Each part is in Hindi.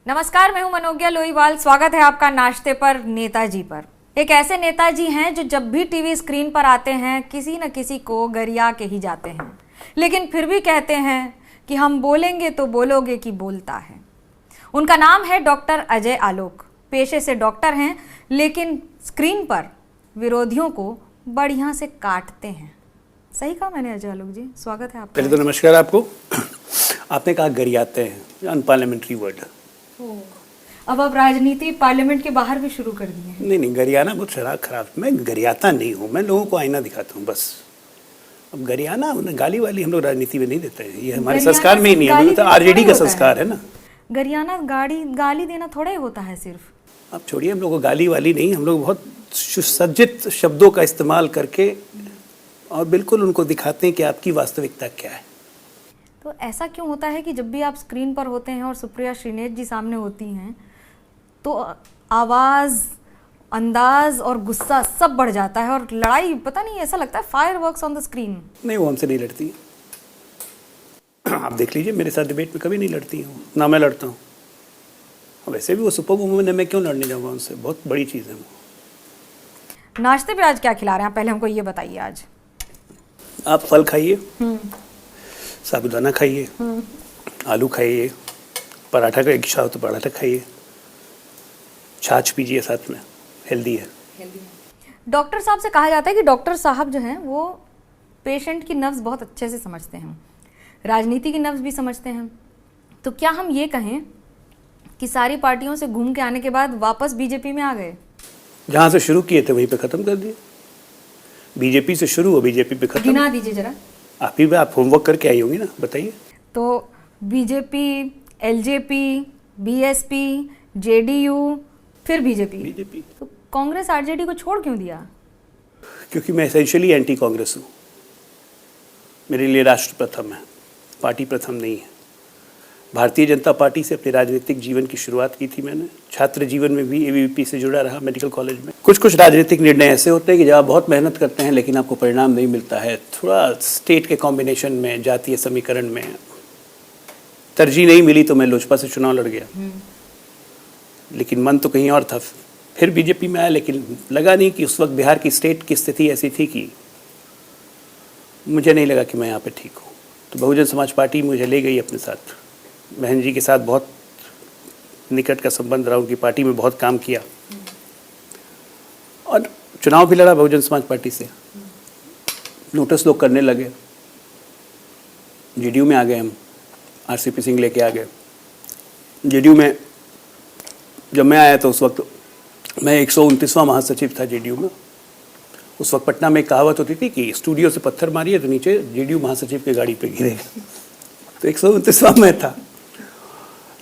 नमस्कार, मैं हूं मनोज्ञा लोहीवाल। स्वागत है आपका नाश्ते पर नेताजी पर। एक ऐसे नेताजी हैं जो जब भी टीवी स्क्रीन पर आते हैं किसी न किसी को गरिया के ही जाते हैं, लेकिन फिर भी कहते हैं कि हम बोलेंगे तो बोलोगे कि बोलता है। उनका नाम है डॉक्टर अजय आलोक। पेशे से डॉक्टर हैं, लेकिन स्क्रीन पर विरोधियों को बढ़िया से काटते हैं। सही कहा मैंने अजय आलोक जी, स्वागत है आपका। पहले तो नमस्कार आपको। आपने कहा गरियाते हैं, अनपार्लियामेंट्री वर्ड। अब आप राजनीति पार्लियामेंट के बाहर भी शुरू कर दिए हैं। नहीं, गरियाना बहुत खराब। मैं गरियाता नहीं हूँ, मैं लोगों को आईना दिखाता हूँ बस। अब गरियाना गाली वाली हम लोग राजनीति में नहीं देते हैं, ये हमारे संस्कार में ही नहीं है। तो आरजेडी का संस्कार है ना। गरियाना गाली देना थोड़ा ही होता है सिर्फ। अब छोड़िए, हम लोग को गाली वाली नहीं, हम लोग बहुत सुसज्जित शब्दों का इस्तेमाल करके और बिल्कुल उनको दिखाते हैं कि आपकी वास्तविकता क्या है। तो ऐसा क्यों होता है कि जब भी आप स्क्रीन पर होते हैं और सुप्रिया श्रीनेत जी सामने होती हैं तो आवाज़, अंदाज और गुस्सा सब बढ़ जाता है और लड़ाई, पता नहीं, ऐसा लगता है फायरवर्क्स ऑन द स्क्रीन। नहीं, वो हमसे नहीं लड़ती। आप देख लीजिए, मेरे साथ डिबेट में कभी नहीं लड़ती हूँ, ना मैं लड़ता हूँ। वैसे भी वो सुपर वुमन है, मैं क्यों लड़ने जाऊँगा उनसे, बहुत बड़ी चीज़ है वो। नाश्ते पे आज क्या खिला रहे हैं, पहले हमको ये बताइए। आज आप फल खाइए, साबुदाना खाइए, आलू खाइए, पराठा का इच्छा हो तो पराठा खाइए, छाछ पीजिए साथ में, हेल्दी है। डॉक्टर साहब से कहा जाता है कि डॉक्टर साहब जो हैं वो पेशेंट की नब्ज बहुत अच्छे से समझते हैं, राजनीति की नब्ज भी समझते हैं। तो क्या हम ये कहें कि सारी पार्टियों से घूम के आने के बाद वापस बीजेपी में आ गए? जहाँ से शुरू किए थे वहीं पे ख़त्म कर दिए। बीजेपी से शुरू हो, बीजेपी पे खत्म। गिना दीजिए जरा। आप होमवर्क करके आई होंगी ना, बताइए। तो बीजेपी, एलजेपी, बीएसपी, जेडीयू, फिर बीजेपी। तो कांग्रेस आरजेडी को छोड़ क्यों दिया? क्योंकि मैं एसेंशियली एंटी कांग्रेस हूँ। मेरे लिए राष्ट्र प्रथम है, पार्टी प्रथम नहीं है। भारतीय जनता पार्टी से अपने राजनीतिक जीवन की शुरुआत की थी मैंने। छात्र जीवन में भी एबीवीपी से जुड़ा रहा, मेडिकल कॉलेज में। कुछ राजनीतिक निर्णय ऐसे होते हैं कि जब आप बहुत मेहनत करते हैं लेकिन आपको परिणाम नहीं मिलता है, थोड़ा स्टेट के कॉम्बिनेशन में, जातीय समीकरण में तरजीह नहीं मिली तो मैं लोजपा से चुनाव लड़ गया, लेकिन मन तो कहीं और था। फिर बीजेपी में आया, लेकिन लगा नहीं कि उस वक्त बिहार की स्टेट की स्थिति ऐसी थी कि मुझे नहीं लगा कि मैं यहाँ पे ठीक हूँ। तो बहुजन समाज पार्टी मुझे ले गई अपने साथ। बहन जी के साथ बहुत निकट का संबंध रहा, उनकी पार्टी में बहुत काम किया और चुनाव भी लड़ा बहुजन समाज पार्टी से। नोटिस लोग करने लगे, जेडीयू में आ गए हम, आरसीपी सिंह लेके आ गए। जेडीयू में जब मैं आया तो उस वक्त मैं 129वां महासचिव था जेडीयू में। उस वक्त पटना में एक कहावत होती थी कि स्टूडियो से पत्थर मारिए तो नीचे जेडीयू महासचिव की गाड़ी पे गिरे। तो 129वां में था।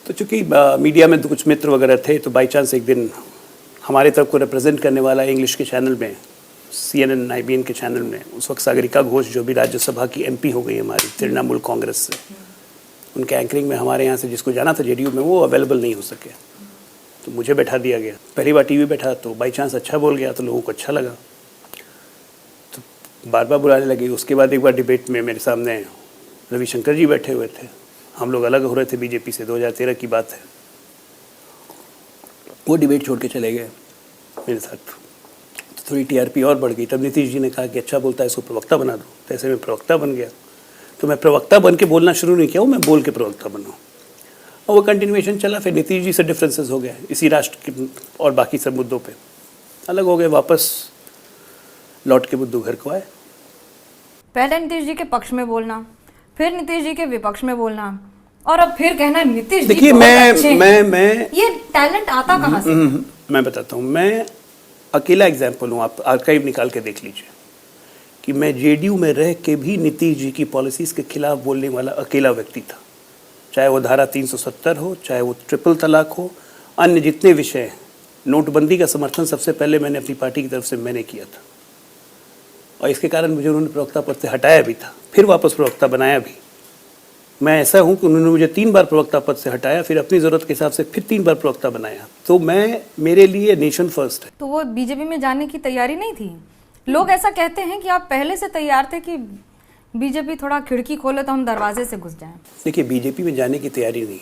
तो चूँकि मीडिया में कुछ मित्र वगैरह थे, तो बाई चांस एक दिन हमारे तरफ को रिप्रेजेंट करने वाला इंग्लिश के चैनल में, CNN IBN के चैनल में, उस वक्त सागरिका घोष जो भी राज्यसभा की MP हो गई हमारी तृणमूल कांग्रेस से, उनके एंकरिंग में हमारे यहाँ से जिसको जाना था जेडीयू में, वो अवेलेबल नहीं हो सके, तो मुझे बैठा दिया गया। पहली बार टीवी बैठा तो बाई चांस अच्छा बोल गया तो लोगों को अच्छा लगा, तो बार बार बुलाने लगे। उसके बाद एक बार डिबेट में मेरे सामने रविशंकर जी बैठे हुए थे, हम लोग अलग हो रहे थे बीजेपी से, 2013 की बात है। वो डिबेट छोड़ के चले गए मेरे साथ, तो थोड़ी टीआरपी और बढ़ गई। तब नीतीश जी ने कहा कि अच्छा बोलता है, इसको प्रवक्ता बना दो। तो ऐसे में प्रवक्ता बन गया। तो मैं प्रवक्ता बन के बोलना शुरू नहीं किया, मैं बोल के प्रवक्ता बना और वो कंटिन्यूएशन चला। फिर नीतीश जी से डिफरेंसेस हो गए इसी राष्ट्र के और बाकी सब मुद्दों पे, अलग हो गए, वापस लौट के बुद्धू घर को आए। पहले नीतीश जी के पक्ष में बोलना, फिर नीतीश जी के विपक्ष में बोलना, और अब फिर कहना नीतीश जी देखिए, मैं ये टैलेंट आता कहाँ से? मैं बताता हूँ। मैं अकेला एग्जाम्पल हूँ, आप आर्काइव निकाल के देख लीजिए कि मैं जेडीयू में रह के भी नीतीश जी की पॉलिसीज के खिलाफ बोलने वाला अकेला व्यक्ति था। चाहे वो धारा 370 हो, चाहे वो ट्रिपल तलाक हो, अन्य जितने विषय हैं। नोटबंदी का समर्थन सबसे पहले मैंने अपनी पार्टी की तरफ से मैंने किया था, और इसके कारण मुझे उन्होंने प्रवक्ता पद से हटाया भी था, फिर वापस प्रवक्ता बनाया भी। मैं ऐसा हूं कि उन्होंने मुझे 3 बार प्रवक्ता पद से हटाया, फिर अपनी ज़रूरत के हिसाब से फिर 3 बार प्रवक्ता बनाया। तो मेरे लिए नेशन फर्स्ट है। तो वो बीजेपी में जाने की तैयारी नहीं थी? लोग ऐसा कहते हैं कि आप पहले से तैयार थे कि बीजेपी थोड़ा खिड़की खोले तो हम दरवाजे से घुस जाएं। देखिए, बीजेपी में जाने की तैयारी नहीं,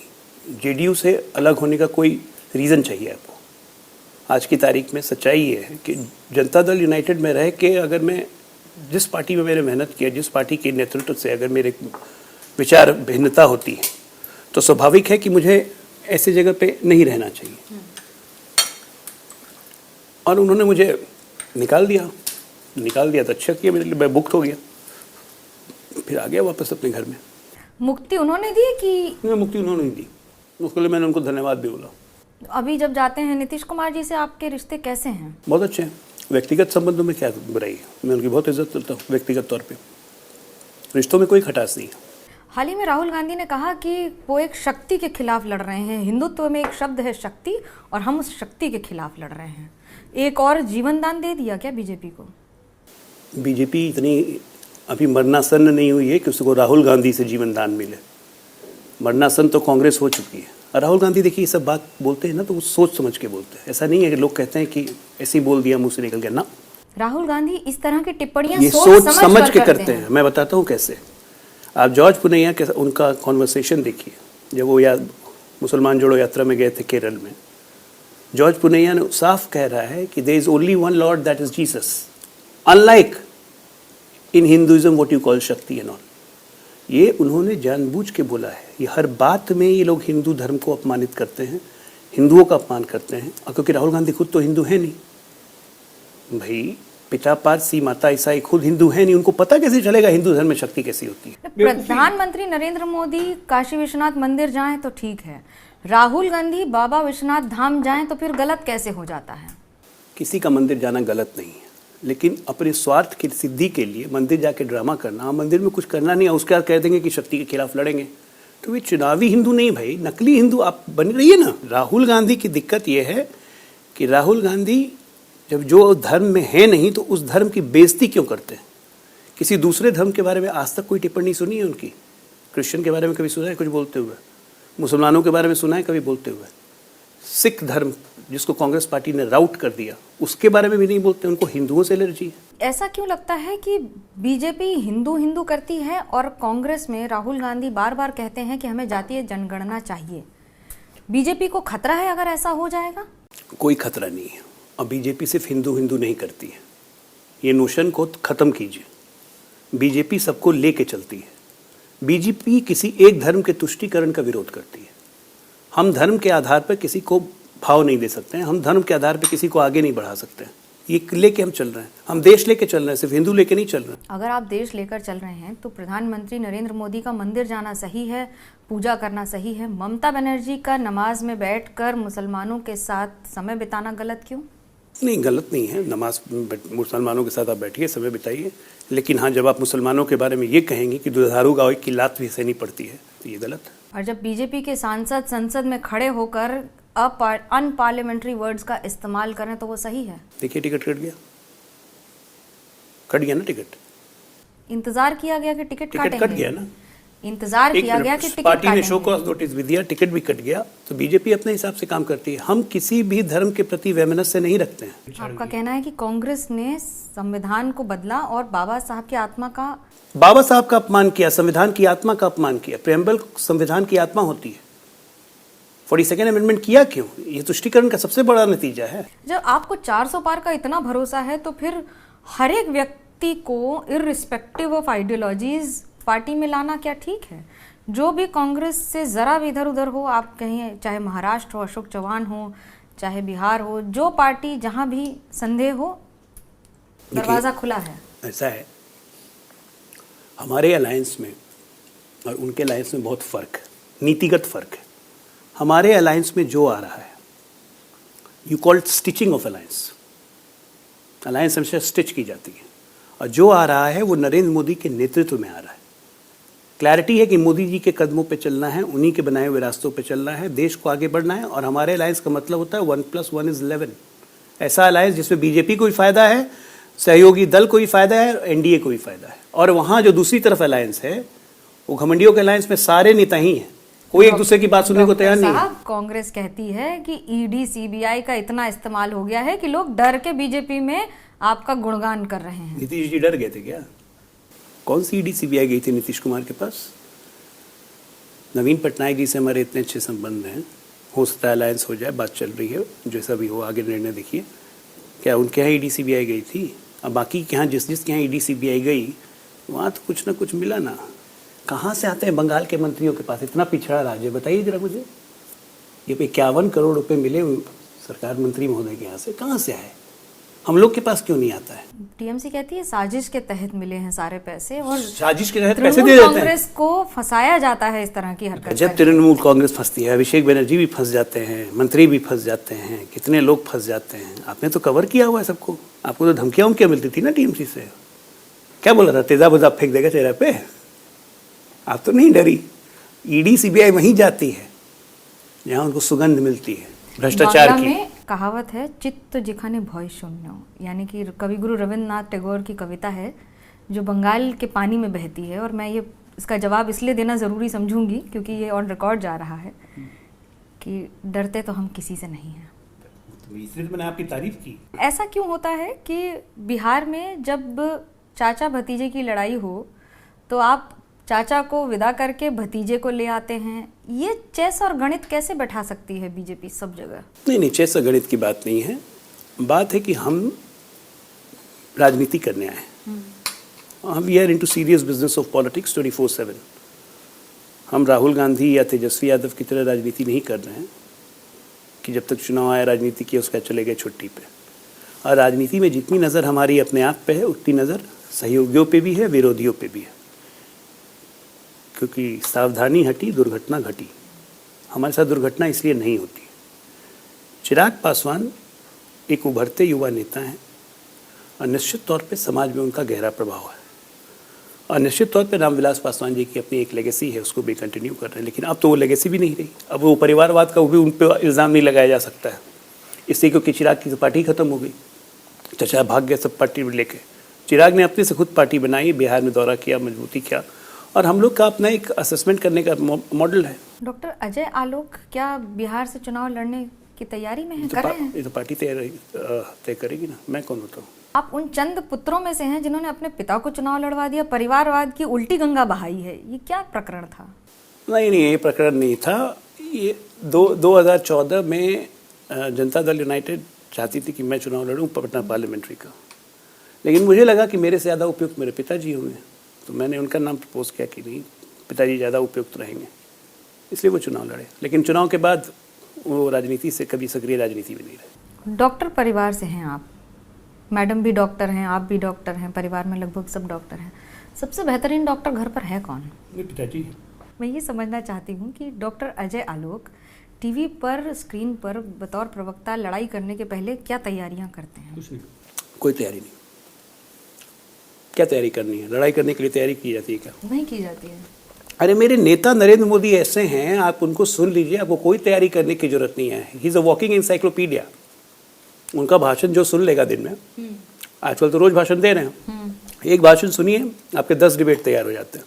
जेडीयू से अलग होने का कोई रीज़न चाहिए आपको? आज की तारीख में सच्चाई ये है कि जनता दल यूनाइटेड में रह के अगर मैं जिस पार्टी में मैंने मेहनत किया, जिस पार्टी के नेतृत्व से अगर मेरे विचार भिन्नता होती है तो स्वाभाविक है कि मुझे ऐसी जगह पे नहीं रहना चाहिए। और उन्होंने मुझे निकाल दिया तो अच्छा किया मेरे लिए, मैं मुक्त हो गया, फिर आ गया वापस अपने घर में। मुक्ति उन्होंने दी कि? मुक्ति उन्होंने नहीं दी, उसके लिए मैंने उनको धन्यवाद भी बोला। अभी जब जाते हैं नीतीश कुमार जी से आपके रिश्ते कैसे हैं? बहुत अच्छे हैं। व्यक्तिगत संबंधों में क्या बुराई है, मैं उनकी बहुत इज्जत करता हूँ व्यक्तिगत तौर पे, रिश्तों में कोई खटास नहीं है। हाल ही में राहुल गांधी ने कहा कि वो एक शक्ति के खिलाफ लड़ रहे हैं, हिंदुत्व में एक शब्द है शक्ति और हम उस शक्ति के खिलाफ लड़ रहे हैं। एक और जीवन दान दे दिया क्या बीजेपी को? बीजेपी इतनी अभी मरनासन्न नहीं हुई है कि उसको राहुल गांधी से जीवन दान मिले। मरनासन्न तो कांग्रेस हो चुकी है। और राहुल गांधी देखिए ये सब बात बोलते हैं ना तो वो सोच समझ के बोलते हैं, ऐसा नहीं है कि लोग कहते हैं कि ऐसे ही बोल दिया मुंह से निकल गया ना। राहुल गांधी इस तरह की टिप्पणियां ये सोच समझ के करते हैं। मैं बताता हूँ कैसे। आप जॉर्ज पुनैया के उनका कॉन्वर्सेशन देखिए, जब वो मुसलमान जोड़ो यात्रा में गए थे केरल में, जॉर्ज पुनैया ने साफ कह रहा है कि there is only one Lord that is Jesus, unlike in Hinduism what you call Shakti and all. ये उन्होंने जानबूझ के बोला है। ये हर बात में ये लोग हिंदू धर्म को अपमानित करते हैं, हिंदुओं का अपमान करते हैं। और क्योंकि राहुल गांधी खुद तो हिंदू है नहीं भाई, पिता पारसी माता ईसाई, खुद हिंदू है नहीं, उनको पता कैसे चलेगा हिंदू धर्म में शक्ति कैसी होती है? प्रधानमंत्री नरेंद्र मोदी काशी विश्वनाथ मंदिर जाएं तो ठीक है, राहुल गांधी बाबा विश्वनाथ धाम जाएं तो फिर गलत कैसे हो जाता है? किसी का मंदिर जाना गलत नहीं है, लेकिन अपने स्वार्थ की सिद्धि के लिए मंदिर जाके ड्रामा करना, मंदिर में कुछ करना नहीं है, उसके बाद कह देंगे कि शक्ति के खिलाफ लड़ेंगे, तो वे चुनावी हिंदू नहीं भाई, नकली हिंदू आप बन रही है ना। राहुल गांधी की दिक्कत यह है कि राहुल गांधी जब जो धर्म में है नहीं तो उस धर्म की बेइज्जती क्यों करते हैं? किसी दूसरे धर्म के बारे में आज तक कोई टिप्पणी सुनी है उनकी? क्रिश्चियन के बारे में कभी सुना है कुछ बोलते हुए? मुसलमानों के बारे में सुना है कभी बोलते हुए? सिख धर्म जिसको कांग्रेस पार्टी ने राउट कर दिया उसके बारे में भी नहीं बोलते, उनको हिंदुओं से एलर्जी है। ऐसा क्यों लगता है कि बीजेपी हिंदू हिंदू करती है और कांग्रेस में राहुल गांधी बार बार कहते हैं कि हमें जातीय जनगणना चाहिए? बीजेपी को खतरा है अगर ऐसा हो जाएगा? कोई खतरा नहीं है। और बीजेपी सिर्फ हिंदू हिंदू नहीं करती है, ये नोशन को खत्म कीजिए। बीजेपी सबको लेके चलती है। बीजेपी किसी एक धर्म के तुष्टीकरण का विरोध करती है। हम धर्म के आधार पर किसी को भाव नहीं दे सकते हैं, हम धर्म के आधार पर किसी को आगे नहीं बढ़ा सकते हैं। ये लेके हम चल रहे हैं, हम देश लेके चल रहे हैं, सिर्फ हिंदू लेके नहीं चल रहे हैं। अगर आप देश लेकर चल रहे हैं तो प्रधानमंत्री नरेंद्र मोदी का मंदिर जाना सही है, पूजा करना सही है, ममता बनर्जी का नमाज में बैठकर मुसलमानों के साथ समय बिताना गलत क्यों? नहीं, गलत नहीं है। नमाज मुसलमानों के साथ आप बैठिए, समय बिताइए, लेकिन हाँ जब आप मुसलमानों के बारे में ये कहेंगे कि दुधारू गाय की लात भी सहनी पड़ती है तो ये गलत है। और जब बीजेपी के सांसद संसद में खड़े होकर अनपार्लियामेंट्री वर्ड्स का इस्तेमाल करें तो वो सही है? देखिए टिकट कट गया ना टिकट। इंतजार किया गया कि टिकट कट गया ना, इंतजार किया गया कि टिकट पार्टी ने शो कॉज नोटिस भी दिया, टिकट भी कट गया। तो बीजेपी अपने हिसाब से काम करती है। हम किसी भी धर्म के प्रति वैमनस्य नहीं रखते हैं। आपका कहना है कि कांग्रेस ने संविधान को बदला और बाबा साहब की आत्मा का अपमान किया, संविधान की आत्मा का अपमान किया। प्रेम्बल संविधान की आत्मा होती है। 42nd अमेंडमेंट किया क्यों? ये तुष्टीकरण का सबसे बड़ा नतीजा है। जब आपको 400 पार का इतना भरोसा है तो फिर हर एक व्यक्ति को इररिस्पेक्टिव ऑफ आइडियोलॉजीज पार्टी में लाना क्या ठीक है? जो भी कांग्रेस से जरा भी इधर उधर हो, आप कहीं चाहे महाराष्ट्र हो, अशोक चौहान हो, चाहे बिहार हो, जो पार्टी जहां भी संदेह हो दरवाजा खुला है। ऐसा है, हमारे अलायंस में और उनके अलायंस में बहुत फर्क है, नीतिगत फर्क है। हमारे अलायंस में जो आ रहा है, you called stitching of alliance, alliance हमेशा स्टिच की जाती है, और जो आ रहा है वो नरेंद्र मोदी के नेतृत्व में आ रहा है। क्लैरिटी है कि मोदी जी के कदमों पे चलना है, उन्हीं के बनाए हुए रास्तों पे चलना है, देश को आगे बढ़ना है। और हमारे अलायंस का मतलब होता है 1+1 = 11। ऐसा अलायंस जिसमें बीजेपी को भी फायदा है, सहयोगी दल को भी फायदा है, एनडीए को भी फायदा है। और वहाँ जो दूसरी तरफ अलायंस है वो घमंडियों के अलायंस में सारे नेता ही हैं, कोई एक दूसरे की बात सुनने को तैयार नहीं है। कांग्रेस कहती है कि ईडी सीबीआई का इतना इस्तेमाल हो गया है कि लोग डर के बीजेपी में आपका गुणगान कर रहे हैं। नीतीश जी डर गए थे क्या? कौन सी ईडी सीबीआई गई थी नीतीश कुमार के पास? नवीन पटनायक जी से हमारे इतने अच्छे संबंध हैं, हो सकता है अलायंस हो जाए, बात चल रही है, जैसा भी हो आगे निर्णय देखिए। क्या उनके यहाँ ईडी सीबीआई गई थी? अब बाकी के यहाँ जिसके यहाँ ईडी सीबीआई गई वहाँ तो कुछ ना कुछ मिला ना। कहाँ से आते हैं बंगाल के मंत्रियों के पास? इतना पिछड़ा राज्य, बताइए जरा मुझे। ये 51 करोड़ रुपए मिले सरकार मंत्री महोदय के यहाँ से, कहाँ से आए? हम लोग के पास क्यों नहीं आता है? टीएमसी कहती है साजिश के तहत मिले हैं सारे पैसे, और साजिश के तहत पैसे दे देते हैं। कांग्रेस को फंसाया जाता है इस तरह की हरकत। जब तृणमूल कांग्रेस फंसती है, अभिषेक बनर्जी भी फंस जाते हैं, मंत्री भी फंस जाते हैं, कितने लोग फंस जाते हैं। आपने तो कवर किया हुआ है सबको। आपको तो धमकियां उमकियां मिलती थी ना टीएमसी से। क्या बोला था? तेजाब उजाब फेंक देगा चेहरे पे। आप तो नहीं डरी। ईडी सीबीआई वहीं जाती है जहाँ उनको सुगंध मिलती है भ्रष्टाचार की। में कहावत है, चित्त जिखाने भय शून्य, यानी कि कवि गुरु रविन्द्रनाथ टैगोर की कविता है जो बंगाल के पानी में बहती है। और मैं ये इसका जवाब इसलिए देना ज़रूरी समझूंगी क्योंकि ये ऑन रिकॉर्ड जा रहा है कि डरते तो हम किसी से नहीं हैं। तो इसलिए मैंने आपकी तारीफ की। ऐसा क्यों होता है कि बिहार में जब चाचा भतीजे की लड़ाई हो तो आप चाचा को विदा करके भतीजे को ले आते हैं? ये चेस और गणित कैसे बैठा सकती है बीजेपी सब जगह? नहीं, चेस और गणित की बात नहीं है। बात है कि हम राजनीति करने आए हैं। हम we are into serious business of politics 24/7। हम राहुल गांधी या तेजस्वी यादव की तरह राजनीति नहीं कर रहे हैं कि जब तक चुनाव आया राजनीति किया उसका चले गए छुट्टी पे। और राजनीति में जितनी नज़र हमारी अपने आप पे है उतनी नज़र सहयोगियों पे भी है, विरोधियों पे भी है। क्योंकि सावधानी हटी दुर्घटना घटी। हमारे साथ दुर्घटना इसलिए नहीं होती। चिराग पासवान एक उभरते युवा नेता हैं और निश्चित तौर पे समाज में उनका गहरा प्रभाव है। और निश्चित तौर पे रामविलास पासवान जी की अपनी एक लेगेसी है, उसको भी कंटिन्यू कर रहे हैं। लेकिन अब तो वो लेगेसी भी नहीं रही। अब वो परिवारवाद का वो भी उन पर इल्ज़ाम नहीं लगाया जा सकता है इसलिए क्योंकि चिराग की तो पार्टी खत्म हो गई। चचा भाग गए सब पार्टी लेके। चिराग ने अपने से खुद पार्टी बनाई, बिहार में दौरा किया, मजबूती किया। और हम लोग का अपना एक असेसमेंट करने का मॉडल है। डॉक्टर अजय आलोक क्या बिहार से चुनाव लड़ने की तैयारी में है? कर रहे हैं? ये तो पार्टी तय करेगी ना, मैं कौन होता हूँ? आप उन चंद पुत्रों में से हैं जिन्होंने अपने पिता को चुनाव लड़वा दिया, परिवारवाद की उल्टी गंगा बहाई है। ये क्या प्रकरण था? नहीं, ये प्रकरण नहीं था। ये 2014 में जनता दल यूनाइटेड चाहती थी कि मैं चुनाव लड़ूं पटना पार्लियामेंट्री का। लेकिन मुझे लगा कि मेरे से ज़्यादा उपयुक्त मेरे पिताजी होंगे, तो मैंने उनका नाम प्रपोज किया कि नहीं, पिताजी ज़्यादा उपयुक्त रहेंगे, इसलिए वो चुनाव लड़े। लेकिन चुनाव के बाद वो राजनीति से कभी सक्रिय राजनीति में नहीं रहे। डॉक्टर परिवार से हैं आप, मैडम भी डॉक्टर हैं, आप भी डॉक्टर हैं, परिवार में लगभग सब डॉक्टर हैं। सबसे बेहतरीन डॉक्टर घर पर है कौन? मेरे पिताजी। मैं ये समझना चाहती हूँ कि डॉक्टर अजय आलोक टीवी पर, स्क्रीन पर बतौर प्रवक्ता लड़ाई करने के पहले क्या तैयारियाँ करते हैं? कुछ नहीं, कोई तैयारी नहीं। क्या तैयारी करनी है? लड़ाई करने के लिए तैयारी की जाती है क्या? नहीं की जाती है। अरे मेरे नेता नरेंद्र मोदी ऐसे हैं, आप उनको सुन लीजिए, आपको कोई तैयारी करने की जरूरत नहीं है। He is a walking encyclopedia. उनका भाषण जो सुन लेगा दिन में, आजकल तो रोज भाषण दे रहे हैं, एक भाषण सुनिए आपके 10 डिबेट तैयार हो जाते हैं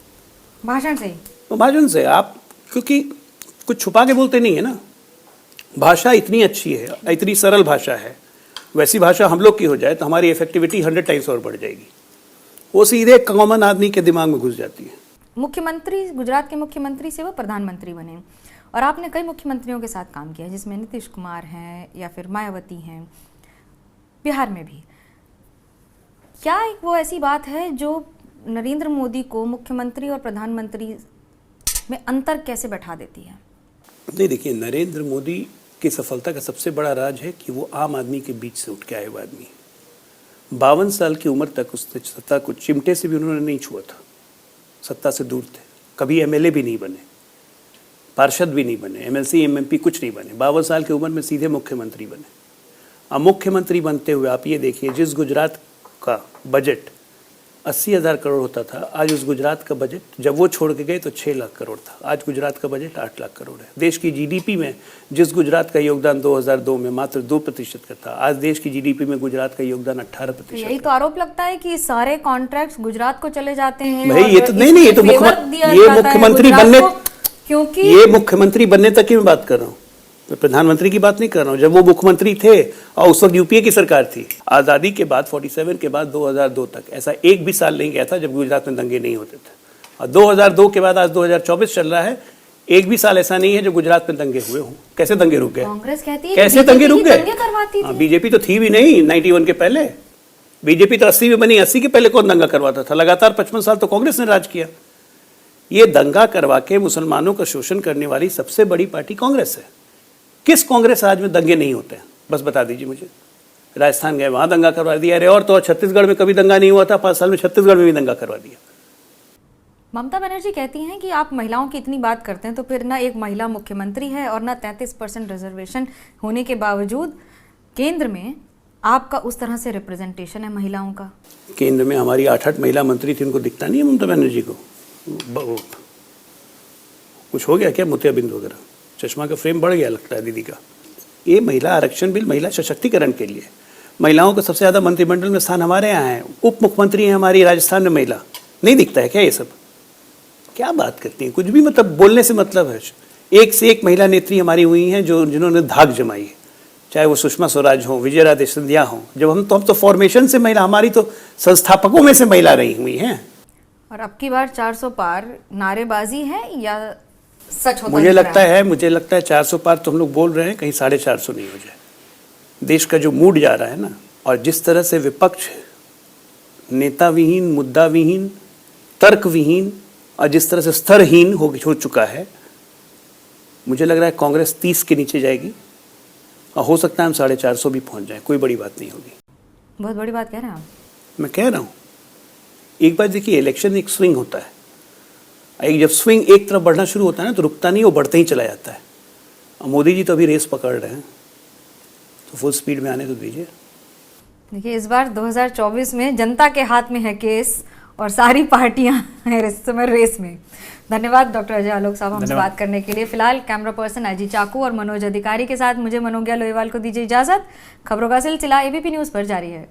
भाषण से ही। तो भाषण से आप, क्योंकि कुछ छुपा के बोलते नहीं है ना। भाषा इतनी अच्छी है, इतनी सरल भाषा है, वैसी भाषा हम लोग की हो जाए तो हमारी इफेक्टिविटी 100 टाइम्स और बढ़ जाएगी। वो सीधे कॉमन आदमी के दिमाग में घुस जाती है। मुख्यमंत्री, गुजरात के मुख्यमंत्री से वो प्रधानमंत्री बने और आपने कई मुख्यमंत्रियों के साथ काम किया, जिसमें नीतीश कुमार हैं या फिर मायावती हैं, बिहार में भी। क्या एक वो ऐसी बात है जो नरेंद्र मोदी को मुख्यमंत्री और प्रधानमंत्री में अंतर कैसे बैठा देती है? नहीं, देखिए, नरेंद्र मोदी की सफलता का सबसे बड़ा राज है कि वो आम आदमी के बीच से उठ के आए हुए आदमी। 52 साल की उम्र तक उसने सत्ता को चिमटे से भी उन्होंने नहीं छुआ था, सत्ता से दूर थे, कभी एमएलए भी नहीं बने, पार्षद भी नहीं बने, एमएलसी एमएमपी कुछ नहीं बने। 52 साल की उम्र में सीधे मुख्यमंत्री बने। अब मुख्यमंत्री बनते हुए आप ये देखिए, जिस गुजरात का बजट 80,000 करोड़ होता था, आज उस गुजरात का बजट जब वो छोड़ के गए तो 6 लाख करोड़ था। आज गुजरात का बजट 8 लाख करोड़ है। देश की जीडीपी में जिस गुजरात का योगदान 2002 में मात्र 2% का था, आज देश की जीडीपी में गुजरात का योगदान 18%। यही तो आरोप लगता है कि सारे कॉन्ट्रैक्ट्स गुजरात को चले जाते हैं। भाई ये तो नहीं, ये तो मुख्यमंत्री बनने, क्योंकि ये मुख्यमंत्री बनने तक की मैं बात कर रहा हूँ, मैं प्रधानमंत्री की बात नहीं कर रहा हूँ। जब वो मुख्यमंत्री थे और उस वक्त यूपीए की सरकार थी, आज़ादी के बाद 47 के बाद 2002 तक ऐसा एक भी साल नहीं गया था जब गुजरात में दंगे नहीं होते थे। और 2002 के बाद आज 2024 चल रहा है, एक भी साल ऐसा नहीं है जो गुजरात में दंगे हुए हों। कैसे दंगे रुक गए? कांग्रेस कहती है कैसे दंगे रुक गए? दंगे करवाती थी। बीजेपी तो थी भी नहीं 91 के पहले। बीजेपी तो 80 में बनी, 80 के पहले कौन दंगा करवाता था? लगातार 55 साल तो कांग्रेस ने राज किया। ये दंगा करवा के मुसलमानों का शोषण करने वाली सबसे बड़ी पार्टी कांग्रेस है। किस कांग्रेस राज में दंगे नहीं होते हैं? बस बता दीजिए मुझे। राजस्थान गए, वहां दंगा करवा दिया। अरे और तो छत्तीसगढ़ में कभी दंगा नहीं हुआ था, 5 साल में छत्तीसगढ़ में भी दंगा करवा दिया। ममता बनर्जी कहती हैं कि आप महिलाओं की इतनी बात करते हैं तो फिर ना एक महिला मुख्यमंत्री है और ना 33% रिजर्वेशन होने के बावजूद केंद्र में आपका उस तरह से रिप्रेजेंटेशन है महिलाओं का। केंद्र में हमारी 8 महिला मंत्री थी, उनको दिखता नहीं है ममता बनर्जी को? कुछ हो गया क्या? मोतियाबिंद वगैरह, चश्मा का फ्रेम बढ़ गया लगता है दीदी का। ये महिला आरक्षण बिल महिला सशक्तिकरण के लिए, महिलाओं को सबसे ज़्यादा मंत्रिमंडल में स्थान हमारे यहाँ है। उप मुख्यमंत्री है हमारी राजस्थान में महिला, नहीं दिखता है क्या ये सब? क्या बात करती हैं? कुछ भी मतलब बोलने से मतलब है। एक से एक महिला नेत्री हमारी हुई हैं जिन्होंने धाक जमाई है, चाहे वो सुषमा स्वराज हो, विजय राजे सिंधिया हो। जब हम तो फॉर्मेशन से महिला, हमारी तो संस्थापकों में से महिला रही हुई हैं। और अब की बार 400 पार नारेबाजी है या सच होता? मुझे लगता है 400 पार तो हम लोग बोल रहे हैं, कहीं 450 नहीं हो जाए। देश का जो मूड जा रहा है ना, और जिस तरह से विपक्ष नेता विहीन, मुद्दा विहीन, तर्क विहीन और जिस तरह से स्तरहीन हो चुका है, मुझे लग रहा है कांग्रेस 30 के नीचे जाएगी और हो सकता है हम 450 भी पहुंच जाए। कोई बड़ी बात नहीं होगी। बहुत बड़ी बात कह रहे हैं आप। मैं कह रहा हूं, एक बार देखिए, इलेक्शन एक स्विंग होता है। एक जब स्विंग एक तरफ बढ़ना शुरू होता है ना, तो रुकता नहीं, वो बढ़ते ही चला जाता है। और मोदी जी तो अभी रेस पकड़ रहे हैं, तो फुल स्पीड में आने तो दीजिए। देखिए, इस बार 2024 में जनता के हाथ में है केस और सारी पार्टियां हैं इस समय रेस में। धन्यवाद डॉक्टर अजय आलोक साहब हमसे बात करने के लिए। फिलहाल कैमरा पर्सन अजी चाकू और मनोज अधिकारी के साथ मुझे मनोज्ञा लोहीवाल को दीजिए इजाजत। खबरों का सिलसिला एबीपी न्यूज पर जारी है।